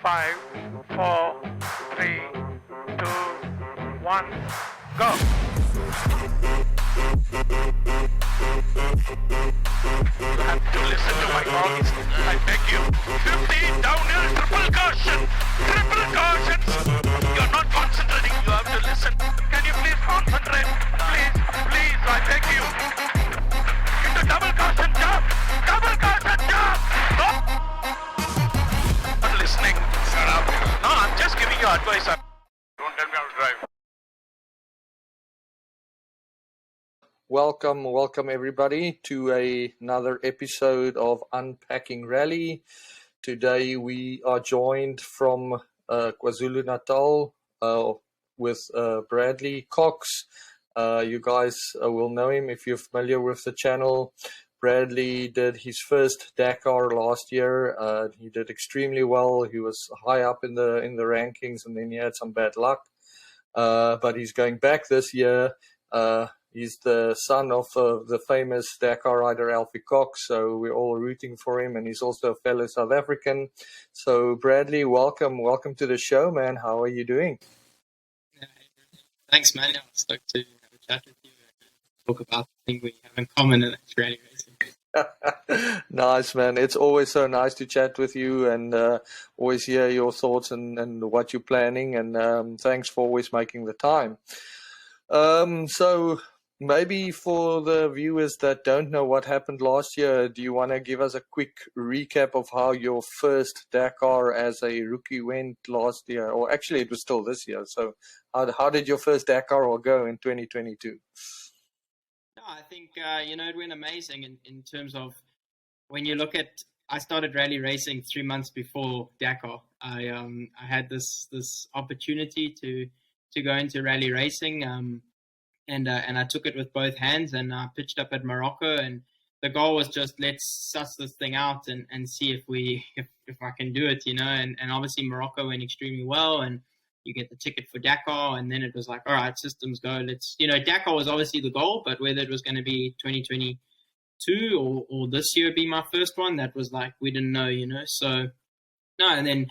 5, 4, 3, 2, 1, go! You have to listen to my voice. I beg you. 15 downhill, triple caution! Triple cautions! You're not concentrating. You have to listen. Can you please concentrate? Please, please, I beg you. Into double caution jump! Double caution jump! No! Not listening. Shut up. No, I'm just giving you advice. Don't tell me how to drive. Welcome everybody to another episode of Unpacking Rally. Today we are joined from KwaZulu-Natal with Bradley Cox. You guys will know him if you're familiar with the channel. Bradley did his first Dakar last year. He did extremely well. He was high up in the rankings, and then he had some bad luck. But he's going back this year. He's the son of the famous Dakar rider Bradley Cox, so we're all rooting for him, and he's also a fellow South African. So Bradley, welcome to the show, man. How are you doing? Thanks, man. I was stoked to have a chat with you and talk about the thing we have in common, and that's rally racing. Nice, man. It's always so nice to chat with you and always hear your thoughts and what you're planning, and thanks for always making the time. So maybe for the viewers that don't know what happened last year, do you want to give us a quick recap of how your first Dakar as a rookie went last year? Or actually, it was still this year. So how did your first Dakar go in 2022? No, I think, it went amazing in terms of when you look at, I started rally racing 3 months before Dakar. I had this opportunity to go into rally racing, and I took it with both hands, and I pitched up at Morocco, and the goal was just let's suss this thing out and see if I can do it, and obviously Morocco went extremely well, and you get the ticket for Dakar, and then it was like, all right, systems go, let's, Dakar was obviously the goal, but whether it was going to be 2022 or this year be my first one, that was like, we didn't know, so no. And then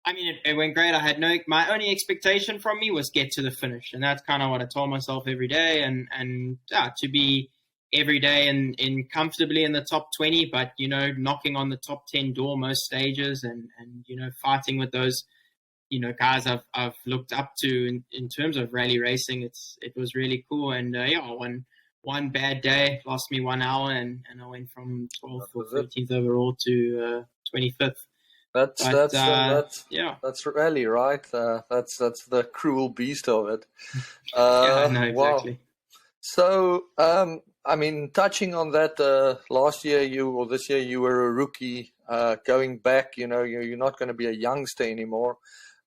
it went great. I had my only expectation from me was get to the finish. And that's kind of what I told myself every day. And to be every day in comfortably in the top 20, but, knocking on the top 10 door most stages and fighting with those, guys I've looked up to in terms of rally racing. It was really cool. And one bad day lost me 1 hour and I went from 12th or 13th overall to 25th. That's rally, right? That's the cruel beast of it. Yeah, no, exactly. Wow. So, touching on that, last year this year you were a rookie. Going back, you're not going to be a youngster anymore.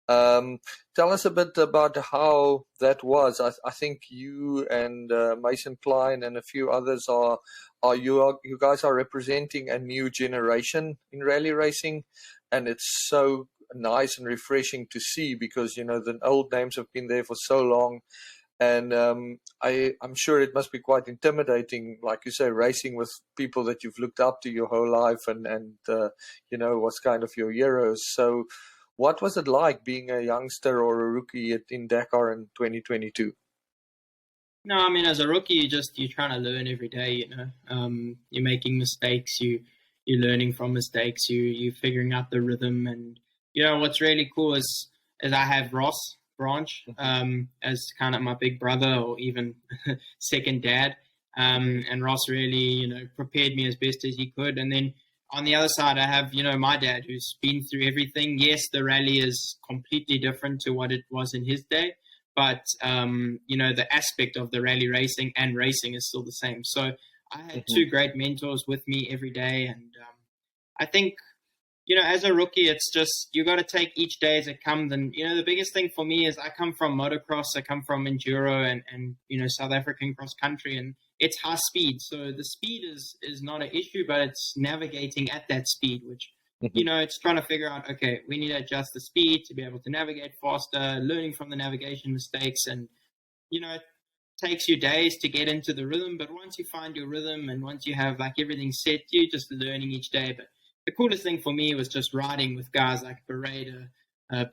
Tell us a bit about how that was. I think you and Mason Klein and a few others you guys are representing a new generation in rally racing. And it's so nice and refreshing to see because, the old names have been there for so long. And I'm sure it must be quite intimidating, like you say, racing with people that you've looked up to your whole life and what's kind of your heroes. So what was it like being a youngster or a rookie in Dakar in 2022? No, as a rookie, you're trying to learn every day, you're making mistakes, you're learning from mistakes, you're figuring out the rhythm. And, what's really cool is I have Ross Branch as kind of my big brother or even second dad. And Ross really, prepared me as best as he could. And then on the other side, I have, my dad who's been through everything. Yes, the rally is completely different to what it was in his day. But, the aspect of the rally racing and racing is still the same. So I had two great mentors with me every day. And I think, as a rookie, it's just you got to take each day as it comes. And, the biggest thing for me is I come from motocross, I come from enduro and South African cross country. And it's high speed. So the speed is not an issue, but it's navigating at that speed, which, it's trying to figure out, okay, we need to adjust the speed to be able to navigate faster, learning from the navigation mistakes. And, it takes you days to get into the rhythm. But once you find your rhythm and once you have like everything set, you're just learning each day. But the coolest thing for me was just riding with guys like Beretta,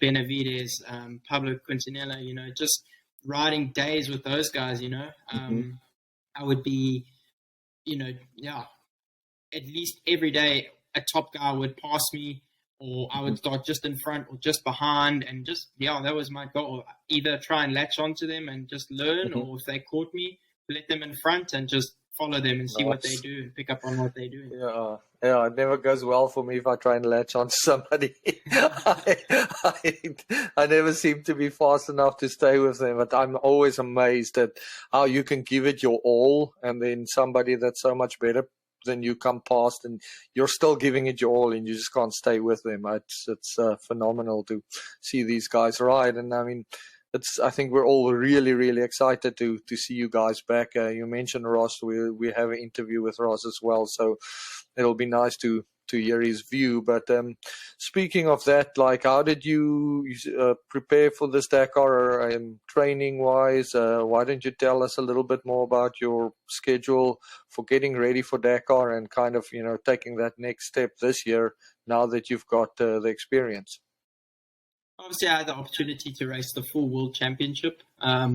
Benavides, Pablo Quintanilla, just riding days with those guys, I would be, yeah, at least every day a top guy would pass me, or I would start just in front or just behind, and just, that was my goal. Either try and latch onto them and just learn, or if they caught me, let them in front and just follow them and see what they do and pick up on what they do. Yeah, it never goes well for me if I try and latch on to somebody. I never seem to be fast enough to stay with them, but I'm always amazed at how you can give it your all, and then somebody that's so much better than you come past, and you're still giving it your all, and you just can't stay with them. It's phenomenal to see these guys ride, and I mean, I think we're all really, really excited to see you guys back. You mentioned Ross. We have an interview with Ross as well, so it'll be nice to hear his view. But speaking of that, like, how did you prepare for this Dakar training-wise? Why don't you tell us a little bit more about your schedule for getting ready for Dakar and kind of, taking that next step this year now that you've got the experience? Obviously, I had the opportunity to race the full World Championship. I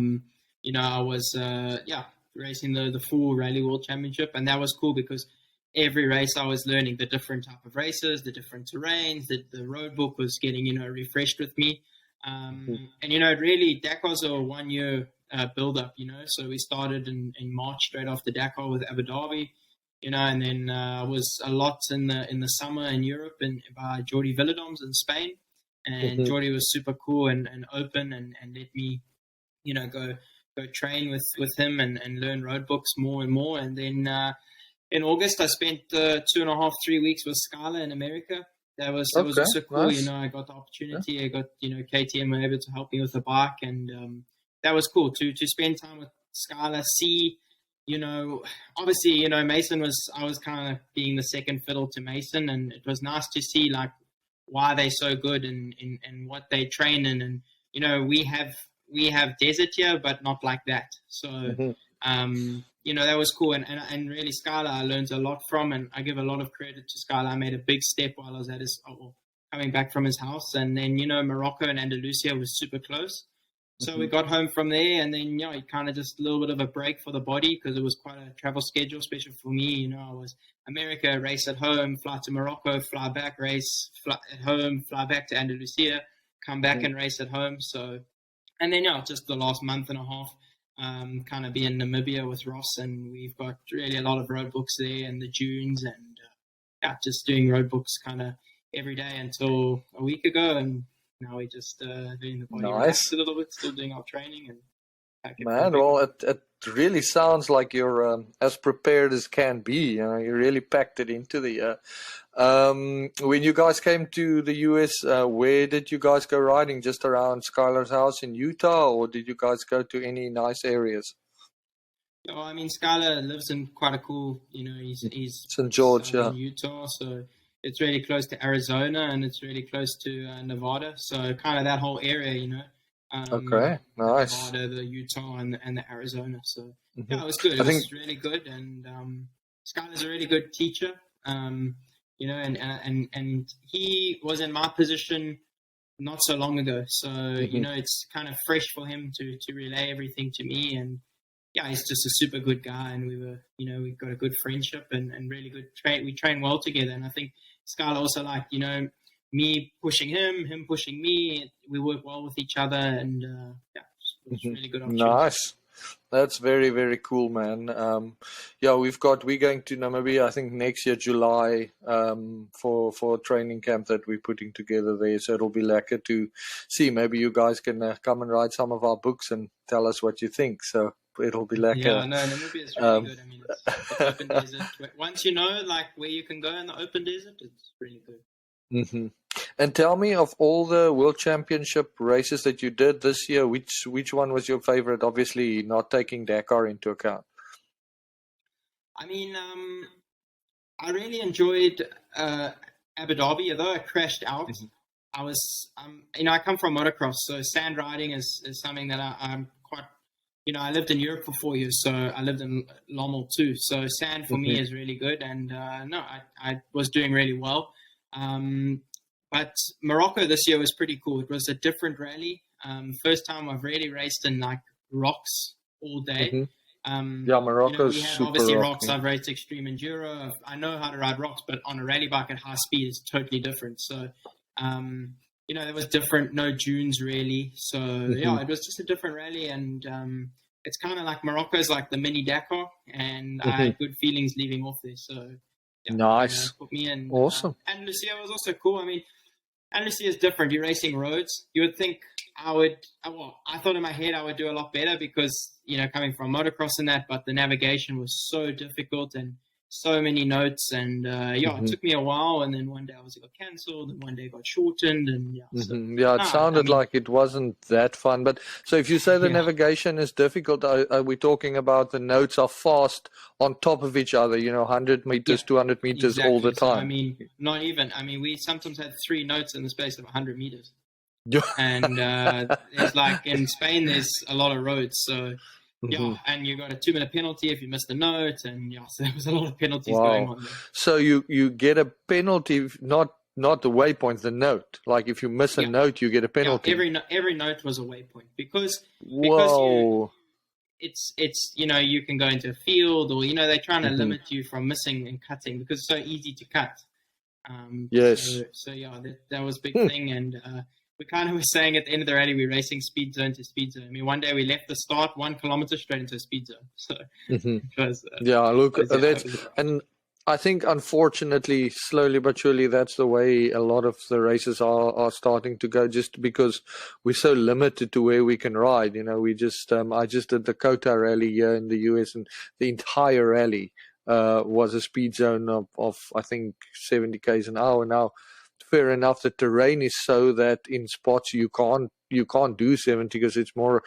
was racing the full Rally World Championship, and that was cool because every race I was learning the different type of races, the different terrains, the road book was getting, refreshed with me. And, really, Dakar's a 1 year build-up, so we started in March straight after Dakar with Abu Dhabi, and then was a lot in the summer in Europe and by Jordi Villadoms in Spain. And Jordi was super cool and open and let me, go train with him and learn road books more and more. And then in August, I spent 2.5-3 weeks with Scala in America. That was also cool. Nice. I got the opportunity. Yeah. I got, KTM were able to help me with the bike, and that was cool to spend time with Scala. See, obviously, Mason I was kind of being the second fiddle to Mason, and it was nice to see like why they're so good and what they train in. And we have desert here, but not like that. So that was cool. And really, Scala I learned a lot from, and I give a lot of credit to Scala. I made a big step while I was at coming back from his house. And then, Morocco and Andalusia was super close. So we got home from there, and then, kind of just a little bit of a break for the body because it was quite a travel schedule, especially for me. I was America, race at home, fly to Morocco, fly back, race at home, fly back to Andalusia, come back and race at home. So, and then, just the last month and a half, kind of be in Namibia with Ross, and we've got really a lot of road books there and the dunes, and just doing road books kind of every day until a week ago, and now we're just doing the body nice. A little bit, still doing our training. And man, well, it really sounds like you're as prepared as can be. You really packed it into the year. When you guys came to the US, where did you guys go riding? Just around Skylar's house in Utah, or did you guys go to any nice areas? I mean, Skylar lives in quite a cool, he's St. George, in Utah, so it's really close to Arizona, and it's really close to Nevada. So kind of that whole area, okay, nice. Nevada, the Utah, and the Arizona. So it was good. It was really good, and Skylar's a really good teacher. And he was in my position not so long ago. So it's kind of fresh for him to relay everything to me. And he's just a super good guy, and we've got a good friendship and really good we train well together. And I think Skylar also me pushing him pushing me. We work well with each other, and it's really good opportunity. Nice. That's very, very cool, man. We're going to Namibia, I think next year, July, for a training camp that we're putting together there. So it'll be lekker to see. Maybe you guys can come and ride some of our books and tell us what you think. So it'll be lekker. Yeah, no, Namibia is really good. I mean, it's open desert. Once you know, where you can go in the open desert, it's really good. And tell me, of all the World Championship races that you did this year, which one was your favorite? Obviously, not taking Dakar into account. I mean, I really enjoyed Abu Dhabi, although I crashed out. I was, I come from motocross, so sand riding is something that I'm quite, I lived in Europe for 4 years, so I lived in Lommel too. So sand for me is really good, and I was doing really well. But Morocco this year was pretty cool. It was a different rally. First time I've really raced in like rocks all day. Yeah, Morocco's we have super obviously rocky. rocks. I've raced extreme enduro. I know how to ride rocks, but on a rally bike at high speed is totally different. So, it was different. No dunes really. So it was just a different rally, and it's kind of like Morocco's like the mini Dakar, and I had good feelings leaving off there. So nice, put me in. awesome. And Lucia was also cool. I mean, and Lucia is different. You're racing roads. You would think I thought in my head I would do a lot better because, coming from motocross and that, but the navigation was so difficult and so many notes. And, it took me a while. And then one day it got cancelled and one day it got shortened. And it sounded like it wasn't that fun. But so if you say the navigation is difficult, are we talking about the notes are fast on top of each other, 100 meters, 200 meters all the time? So, I mean, not even. I mean, we sometimes had 3 notes in the space of 100 meters. Yeah. And there's like in Spain, there's a lot of roads. So, and you got a 2-minute penalty if you missed a note. And so there was a lot of penalties going on there. So you get a penalty, not the waypoint, the note. Like if you miss a note, you get a penalty. Yeah, every note was a waypoint because it's you can go into a field or they're trying to limit you from missing and cutting because it's so easy to cut. Yes. So that was a big thing, and we kind of were saying at the end of the rally we're racing speed zone to speed zone. I mean, one day we left the start 1 kilometer straight into a speed zone. So it was, and I think unfortunately, slowly but surely, that's the way a lot of the races are starting to go. Just because we're so limited to where we can ride, we just I just did the Dakar rally here in the US, and the entire rally was a speed zone of I think 70 k's an hour. Now, fair enough, the terrain is so that in spots you can't do 70 because it's more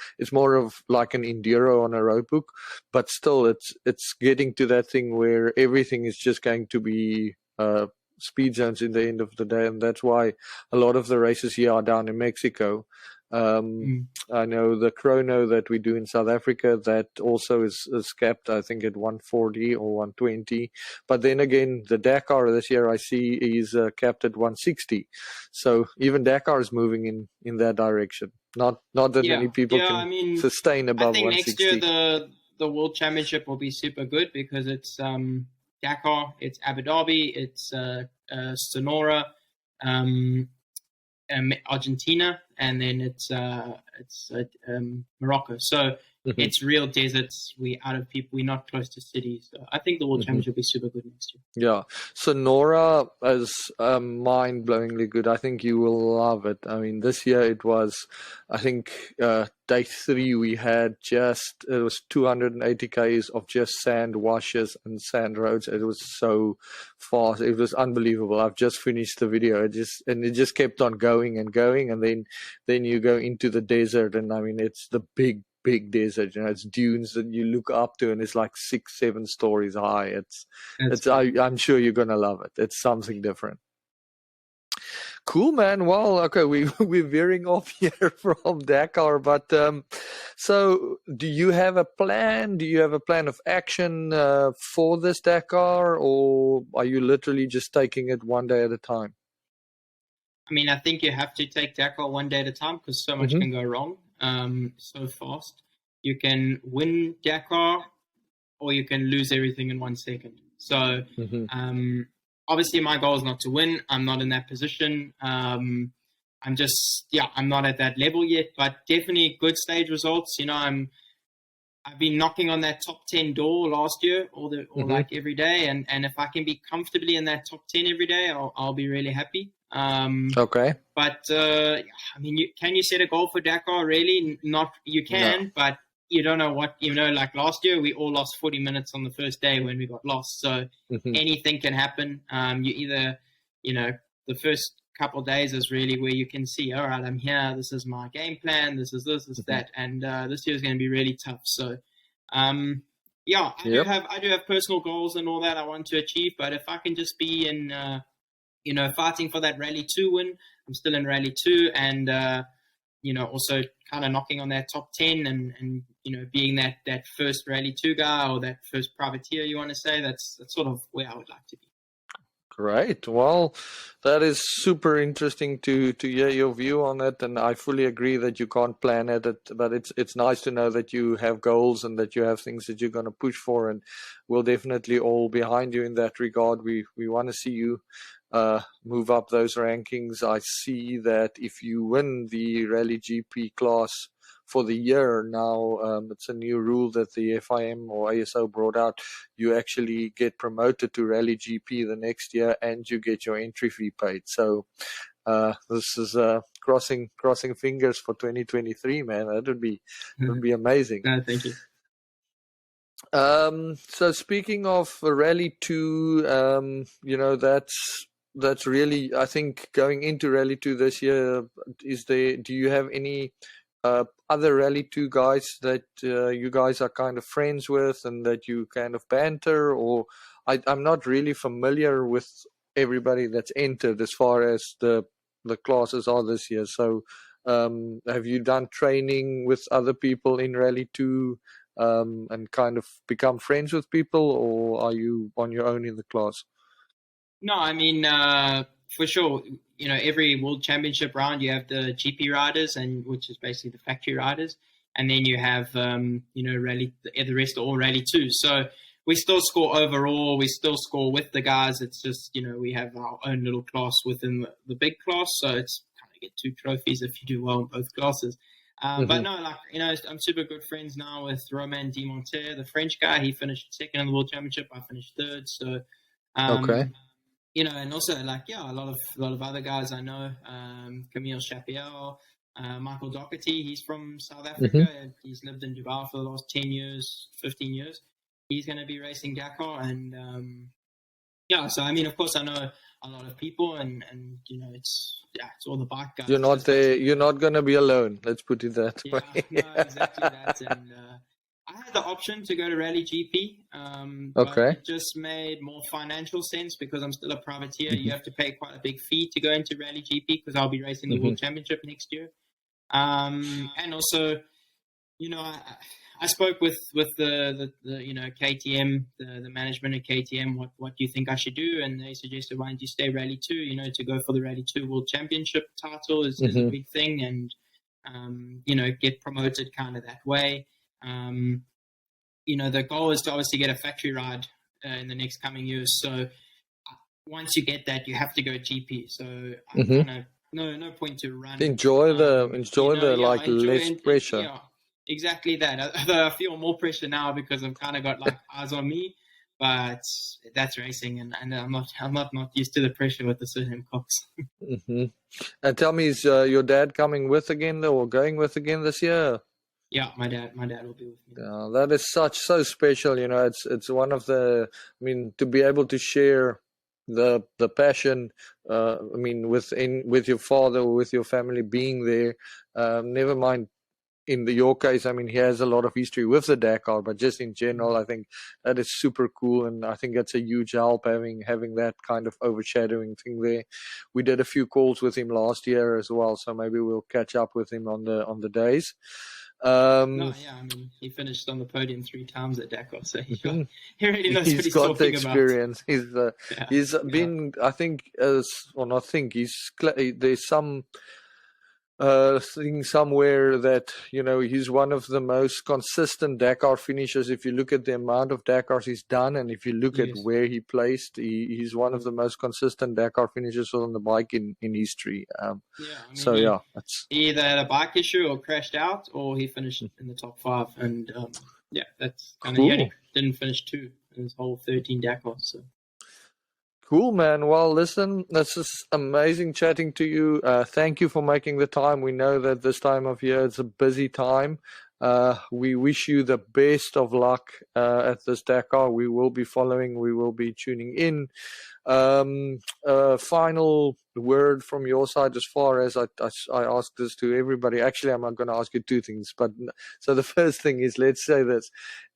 of like an enduro on a road book, but still it's getting to that thing where everything is just going to be speed zones in the end of the day, and that's why a lot of the races here are down in Mexico. I know the chrono that we do in South Africa, that also is capped, I think, at 140 or 120. But then again, the Dakar this year I see is capped at 160. So even Dakar is moving in that direction. Not that many people can sustain above 160. I think next year the World Championship will be super good because it's Dakar, it's Abu Dhabi, it's Sonora, Argentina, and then it's Morocco. So it's real deserts. We're out of people. We're not close to cities. So I think the World Championship will be super good next year. Yeah, Sonora is mind-blowingly good. I think you will love it. I mean, this year it was, I think, day 3 we had it was 280 k's of just sand washes and sand roads. It was so fast. It was unbelievable. I've just finished the video. It just kept on going and going, and then you go into the desert, and I mean, it's the big desert. It's dunes that you look up to, and it's like 6-7 stories high. I'm sure you're gonna love it. It's something different. Cool, man. Well, okay, we're veering off here from Dakar, but so do you have a plan? Do you have a plan of action for this Dakar, or are you literally just taking it one day at a time? I mean, I think you have to take Dakar one day at a time because so much can go wrong so fast. You can win Dakar or you can lose everything in 1 second. So obviously my goal is not to win. I'm not in that position. I'm not at that level yet, but definitely good stage results. I've been knocking on that top 10 door last year or like every day. And if I can be comfortably in that top 10 every day, I'll be really happy. Okay. But, I mean, can you set a goal for Dakar? Really? Not, you can, but you don't know what, like last year, we all lost 40 minutes on the first day when we got lost. So anything can happen. You either, the first couple of days is really where you can see, all right, I'm here. This is my game plan. This is that. And this year is going to be really tough. So, I do have personal goals and all that I want to achieve. But if I can just be in, fighting for that Rally 2 win, I'm still in Rally 2, and also kind of knocking on that top 10 and being that first Rally 2 guy or that first privateer, you want to say, that's sort of where I would like to be. Great. Well, that is super interesting to hear your view on it, and I fully agree that you can't plan it, but it's nice to know that you have goals and that you have things that you're going to push for, and we'll definitely all behind you in that regard. We want to see you move up those rankings. I see that if you win the Rally GP class for the year now, it's a new rule that the FIM or ASO brought out. You actually get promoted to Rally GP the next year, and you get your entry fee paid. So this is crossing fingers for 2023, man. That would be amazing. No, thank you. So speaking of Rally 2, that's really, I think, going into Rally 2 this year, do you have any other Rally 2 guys that you guys are kind of friends with and that you kind of banter? Or I'm not really familiar with everybody that's entered as far as the classes are this year. So have you done training with other people in Rally 2 and kind of become friends with people, or are you on your own in the class? No, I mean, for sure, every World Championship round you have the GP riders, and which is basically the factory riders, and then you have Rally. The rest are all Rally 2. So we still score overall. We still score with the guys. It's just we have our own little class within the big class. So it's kind of get 2 trophies if you do well in both classes. But no, I'm super good friends now with Romain Dimonter, the French guy. He finished second in the World Championship. I finished third. So okay. And also a lot of other guys I know, Camille Chapiel, Michael Doherty. He's from South Africa. He's lived in Dubai for the last 10 years, 15 years. He's going to be racing Dakar, and so I mean, of course, I know a lot of people, and it's all the bike guys. You're not there. You're not going to be alone. Let's put it that way. No, exactly that. And I had the option to go to Rally GP, okay. But it just made more financial sense because I'm still a privateer. You have to pay quite a big fee to go into Rally GP because I'll be racing the World Championship next year. And also, I spoke with the KTM, the management at KTM. What do you think I should do? And they suggested, why don't you stay Rally 2? To go for the Rally 2 World Championship title is a big thing, and get promoted kind of that way. The goal is to obviously get a factory ride in the next coming years. So once you get that, you have to go GP. So I kind of no point to run. Enjoy less pressure. Yeah, exactly that. Although I feel more pressure now because I've kind of got eyes on me. But that's racing, and I'm not used to the pressure with the Sir Cox. And tell me, is your dad coming with again, or going with again this year? Yeah, my dad will be with me. That is so special. It's one of the. I mean, to be able to share the passion. With your father or with your family being there. Never mind. In your case, I mean, he has a lot of history with the Dakar, but just in general, I think that is super cool, and I think that's a huge help having that kind of overshadowing thing there. We did a few calls with him last year as well, so maybe we'll catch up with him on the days. I mean, he finished on the podium 3 times at Dakar, so he already knows what he's got the talking experience. About. He's been, I think, there's some thing somewhere that he's one of the most consistent Dakar finishers. If you look at the amount of Dakars he's done, and if you look at where he placed, he's one of the most consistent Dakar finishers on the bike in history. That's he either had a bike issue or crashed out, or he finished in the top 5. And that's kind of, he only didn't finish 2 in his whole 13 Dakars. So. Cool, man. Well, listen, this is amazing chatting to you. Thank you for making the time. We know that this time of year it's a busy time. We wish you the best of luck at this Dakar. We will be following. We will be tuning in. Final word from your side, as far as I ask this to everybody. Actually, I'm not going to ask you 2 things, but so the first thing is, let's say this: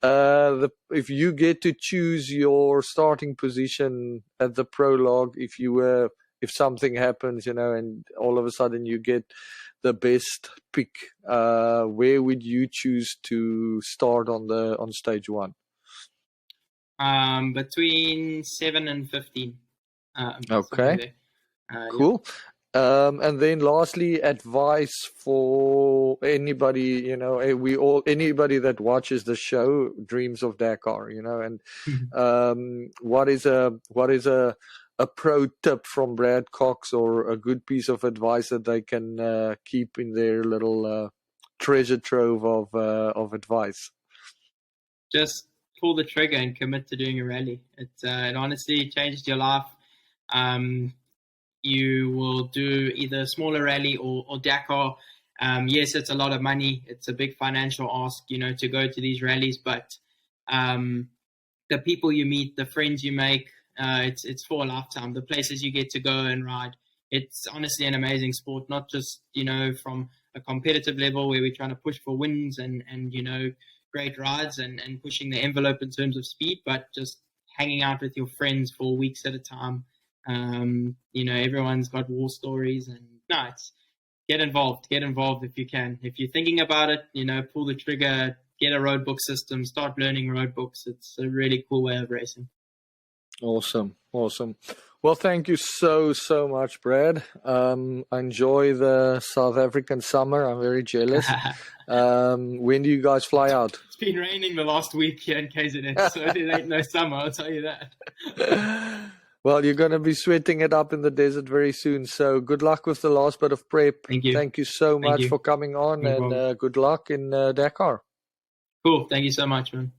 if you get to choose your starting position at the prologue, if something happens, and all of a sudden you get the best pick, where would you choose to start on stage 1? Between 7 and 15. Okay. Yeah. Cool. And then lastly, advice for anybody, anybody that watches the show dreams of Dakar, and what is a pro tip from Brad Cox or a good piece of advice that they can keep in their little treasure trove of advice? Just pull the trigger and commit to doing a rally. It honestly changed your life. You will do either a smaller rally or Dakar. Yes, it's a lot of money. It's a big financial ask, to go to these rallies. But the people you meet, the friends you make, it's for a lifetime. The places you get to go and ride. It's honestly an amazing sport, not just, from a competitive level where we're trying to push for wins and great rides and pushing the envelope in terms of speed, but just hanging out with your friends for weeks at a time. Everyone's got war stories, and it's get involved if you can. If you're thinking about it, pull the trigger, get a road book system, start learning road books. It's a really cool way of racing. Awesome. Well, thank you so much, Brad. Enjoy the South African summer. I'm very jealous. When do you guys fly out? It's been raining the last week here in KZN, so there ain't no summer, I'll tell you that. Well, you're going to be sweating it up in the desert very soon. So good luck with the last bit of prep. Thank you. Thank you so much for coming on, and good luck in Dakar. Cool. Thank you so much, man.